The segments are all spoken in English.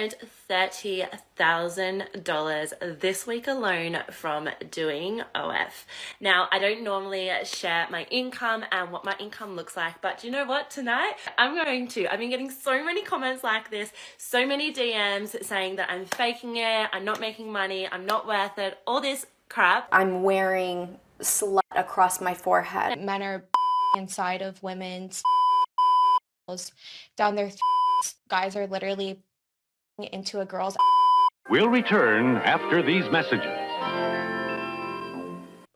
earned $30,000 this week alone from doing OF. Now, I don't normally share my income and what my income looks like, but you know what? Tonight, I'm going to. I've been getting so many comments like this, so many DMs saying that I'm faking it, I'm not making money, I'm not worth it, all this crap. I'm wearing slut across my forehead. Men are inside of women's down their guys are literally into a girl's. We'll return after these messages.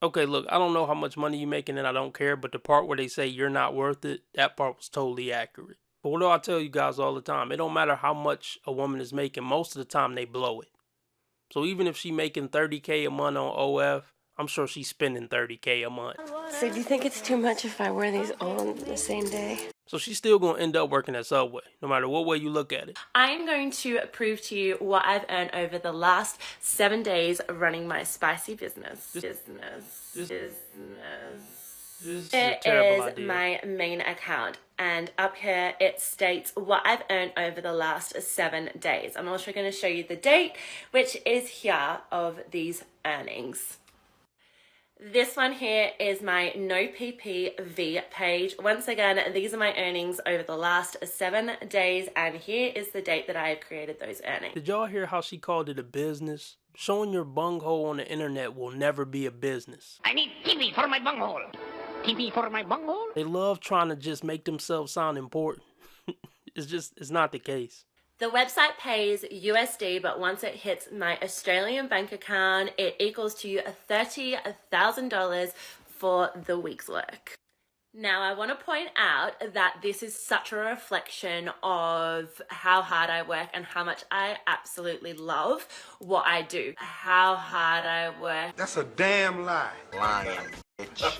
Okay, look, I don't know how much money you're making and I don't care, but the part where they say you're not worth it, that part was totally accurate. But what do I tell you guys all the time? It don't matter how much a woman is making, most of the time they blow it. So even if she's making $30K a month on OF, I'm sure she's spending $30K a month. So do you think it's too much if I wear these all on the same day? So she's still going to end up working at Subway, no matter what way you look at it. I'm going to prove to you what I've earned over the last 7 days running my spicy business. It is my main account, and up here it states what I've earned over the last 7 days. I'm also going to show you the date, which is here, of these earnings. This one here is my no PPV page. Once again, these are my earnings over the last 7 days, and here is the date that I have created those earnings. Did y'all hear how she called it a business? Showing your bunghole on the internet will never be a business. I need TV for my bunghole. TV for my bunghole? They love trying to just make themselves sound important. It's not the case. The website pays USD, but once it hits my Australian bank account, it equals to $30,000 for the week's work. Now, I want to point out that this is such a reflection of how hard I work and how much I absolutely love what I do. How hard I work. That's a damn lie. Lying, bitch.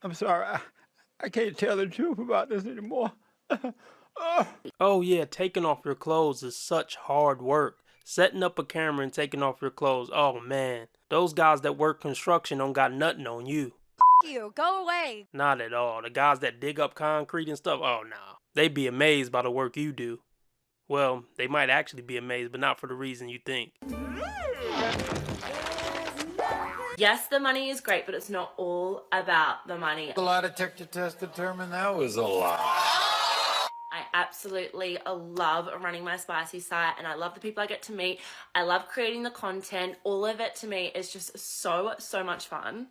I'm sorry. I can't tell the truth about this anymore. Oh yeah, taking off your clothes is such hard work. Setting up a camera and taking off your clothes, oh man. Those guys that work construction don't got nothing on you. You, go away. Not at all. The guys that dig up concrete and stuff, oh no. They'd be amazed by the work you do. Well, they might actually be amazed, but not for the reason you think. Yes, the money is great, but it's not all about the money. The lie detector test determined that was a lie. I absolutely love running my spicy site, and I love the people I get to meet. I love creating the content. All of it to me is just so much fun.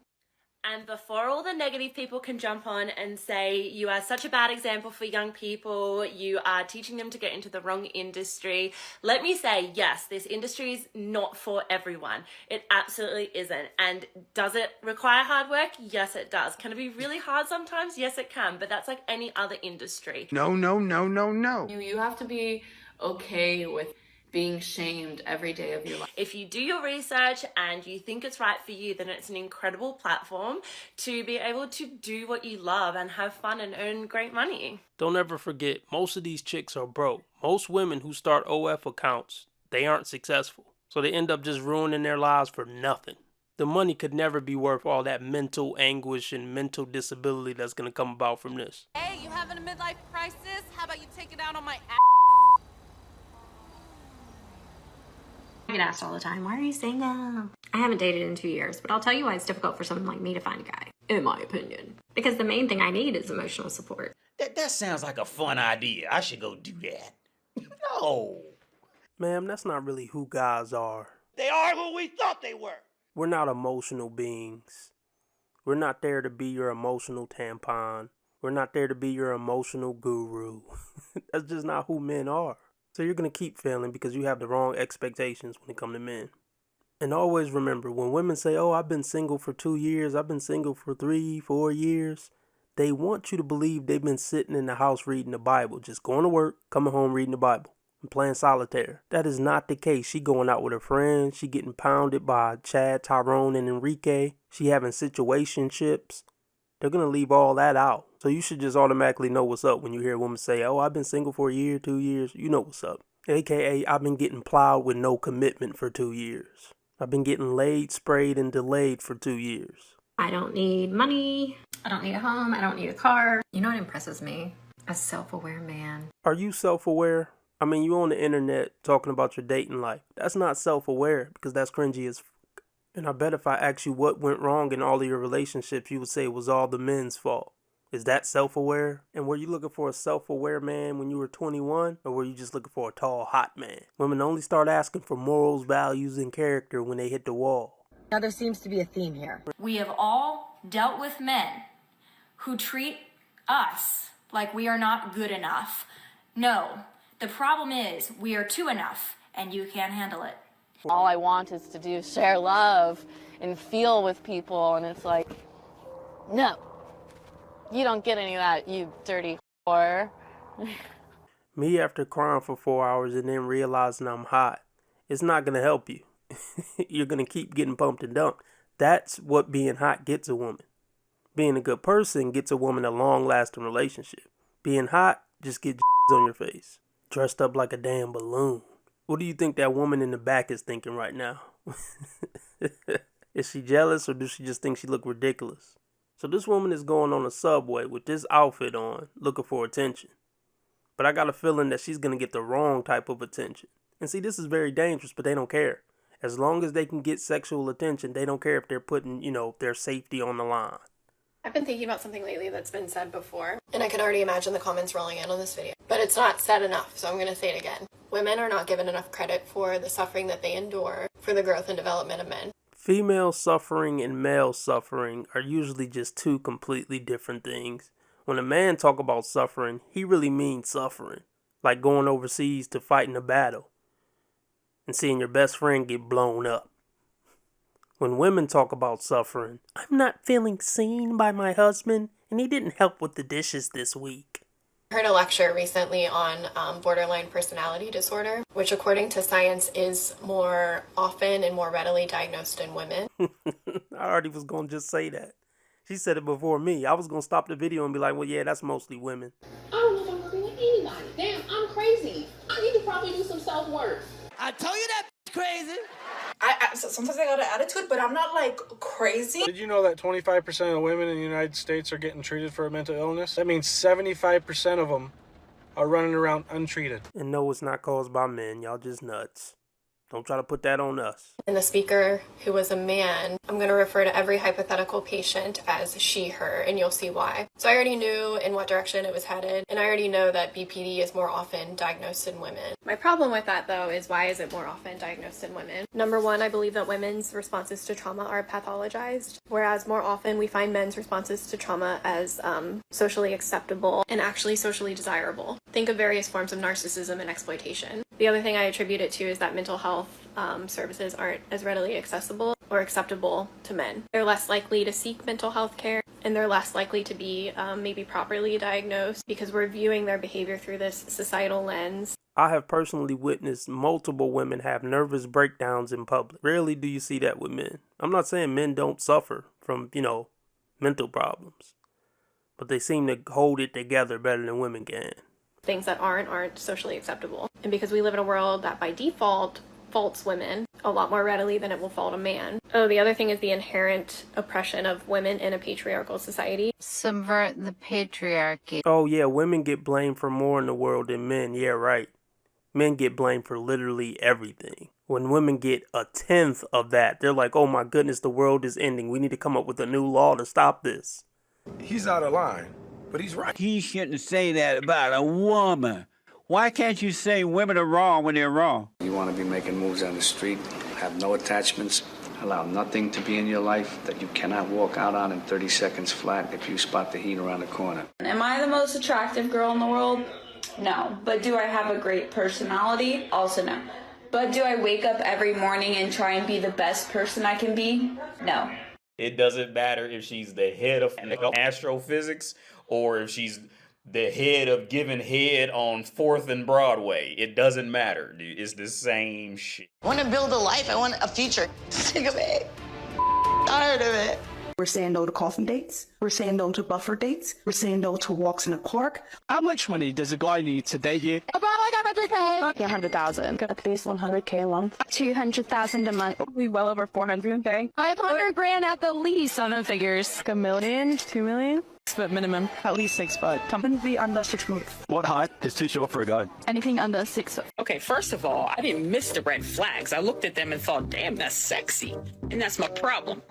And before all the negative people can jump on and say, you are such a bad example for young people, you are teaching them to get into the wrong industry, let me say, yes, this industry is not for everyone. It absolutely isn't. And does it require hard work? Yes, it does. Can it be really hard sometimes? Yes, it can. But that's like any other industry. No. You have to be okay with being shamed every day of your life. If you do your research and you think it's right for you, then it's an incredible platform to be able to do what you love and have fun and earn great money. Don't ever forget, most of these chicks are broke. Most women who start OF accounts, they aren't successful. So they end up just ruining their lives for nothing. The money could never be worth all that mental anguish and mental disability that's going to come about from this. Hey, you having a midlife crisis? How about you take it out on my ass? I get asked all the time, why are you single? I haven't dated in 2 years, but I'll tell you why it's difficult for someone like me to find a guy, in my opinion. Because the main thing I need is emotional support. That sounds like a fun idea. I should go do that. No. Ma'am, that's not really who guys are. They are who we thought they were. We're not emotional beings. We're not there to be your emotional tampon. We're not there to be your emotional guru. That's just not who men are. So you're going to keep failing because you have the wrong expectations when it comes to men. And always remember, when women say, oh, I've been single for 2 years, I've been single for 3, 4 years, they want you to believe they've been sitting in the house reading the Bible, just going to work, coming home reading the Bible, and playing solitaire. That is not the case. She going out with her friends. She getting pounded by Chad, Tyrone, and Enrique. She having situationships. They're going to leave all that out. So you should just automatically know what's up when you hear a woman say, oh, I've been single for 1 year, 2 years. You know what's up. AKA, I've been getting plowed with no commitment for 2 years. I've been getting laid, sprayed, and delayed for 2 years. I don't need money. I don't need a home. I don't need a car. You know what impresses me? A self-aware man. Are you self-aware? I mean, you on the internet talking about your dating life. That's not self-aware because that's cringy as fuck. And I bet if I asked you what went wrong in all of your relationships, you would say it was all the men's fault. Is that self-aware? And were you looking for a self-aware man when you were 21? Or were you just looking for a tall, hot man? Women only start asking for morals, values, and character when they hit the wall. Now there seems to be a theme here. We have all dealt with men who treat us like we are not good enough. No, the problem is we are too enough and you can't handle it. All I want is to do share love and feel with people, and it's like, no, you don't get any of that, you dirty whore. Me after crying for 4 hours and then realizing I'm hot, it's not going to help you. You're going to keep getting pumped and dumped. That's what being hot gets a woman. Being a good person gets a woman a long-lasting relationship. Being hot just gets on your face. Dressed up like a damn balloon. What do you think that woman in the back is thinking right now? Is she jealous or does she just think she look ridiculous? So this woman is going on a subway with this outfit on, looking for attention. But I got a feeling that she's going to get the wrong type of attention. And see, this is very dangerous, but they don't care. As long as they can get sexual attention, they don't care if they're putting, their safety on the line. I've been thinking about something lately that's been said before, and I can already imagine the comments rolling in on this video. But it's not said enough, so I'm going to say it again. Women are not given enough credit for the suffering that they endure for the growth and development of men. Female suffering and male suffering are usually just two completely different things. When a man talk about suffering, he really means suffering. Like going overseas to fight in a battle and seeing your best friend get blown up. When women talk about suffering, I'm not feeling seen by my husband and he didn't help with the dishes this week. I heard a lecture recently on borderline personality disorder, which according to science is more often and more readily diagnosed in women. I already was going to just say that. She said it before me. I was going to stop the video and be like, well, yeah, that's mostly women. I don't know if I'm working with anybody. Damn, I'm crazy. I need to probably do some self-work. I told you that crazy. Sometimes I got an attitude, but I'm not like crazy. Did you know that 25% of women in the United States are getting treated for a mental illness? That means 75% of them are running around untreated. And no, it's not caused by men. Y'all just nuts. Don't try to put that on us. And the speaker, who was a man, I'm going to refer to every hypothetical patient as she, her, and you'll see why. So I already knew in what direction it was headed, and I already know that BPD is more often diagnosed in women. My problem with that, though, is why is it more often diagnosed in women? Number one, I believe that women's responses to trauma are pathologized, whereas more often we find men's responses to trauma as socially acceptable and actually socially desirable. Think of various forms of narcissism and exploitation. The other thing I attribute it to is that mental health services aren't as readily accessible or acceptable to men. They're less likely to seek mental health care, and they're less likely to be maybe properly diagnosed because we're viewing their behavior through this societal lens. I have personally witnessed multiple women have nervous breakdowns in public. Rarely do you see that with men. I'm not saying men don't suffer from, mental problems, but they seem to hold it together better than women can. Things that aren't socially acceptable. And because we live in a world that by default faults women a lot more readily than it will fault a man. Oh, the other thing is the inherent oppression of women in a patriarchal society. Subvert the patriarchy. Oh yeah, women get blamed for more in the world than men. Yeah, right. Men get blamed for literally everything. When women get 1/10 of that, they're like, oh my goodness, the world is ending. We need to come up with a new law to stop this. He's out of line, but he's right. He shouldn't say that about a woman. Why can't you say women are wrong when they're wrong? You want to be making moves on the street, have no attachments, allow nothing to be in your life that you cannot walk out on in 30 seconds flat if you spot the heat around the corner. Am I the most attractive girl in the world? No. But do I have a great personality? Also no. But do I wake up every morning and try and be the best person I can be? No. It doesn't matter if she's the head of astrophysics or if she's the head of giving head on 4th and Broadway. It doesn't matter, dude. It's the same shit. I want to build a life. I want a future. Sick of it. Tired of it. We're saying no to coffin dates. We're saying no to buffer dates. We're saying no to walks in the park. How much money does a guy need today here? About like 100K. 100,000. At least 100K a month. 200,000 a month. Probably well over 400K. 500 grand at the least on the figures. Like $1 million, $2 million. 6 foot minimum, at least 6 foot. Something to be under 6 foot. What height is too short for a guy? Anything under 6 foot. Okay, first of all, I didn't miss the red flags. I looked at them and thought, damn, that's sexy. And that's my problem.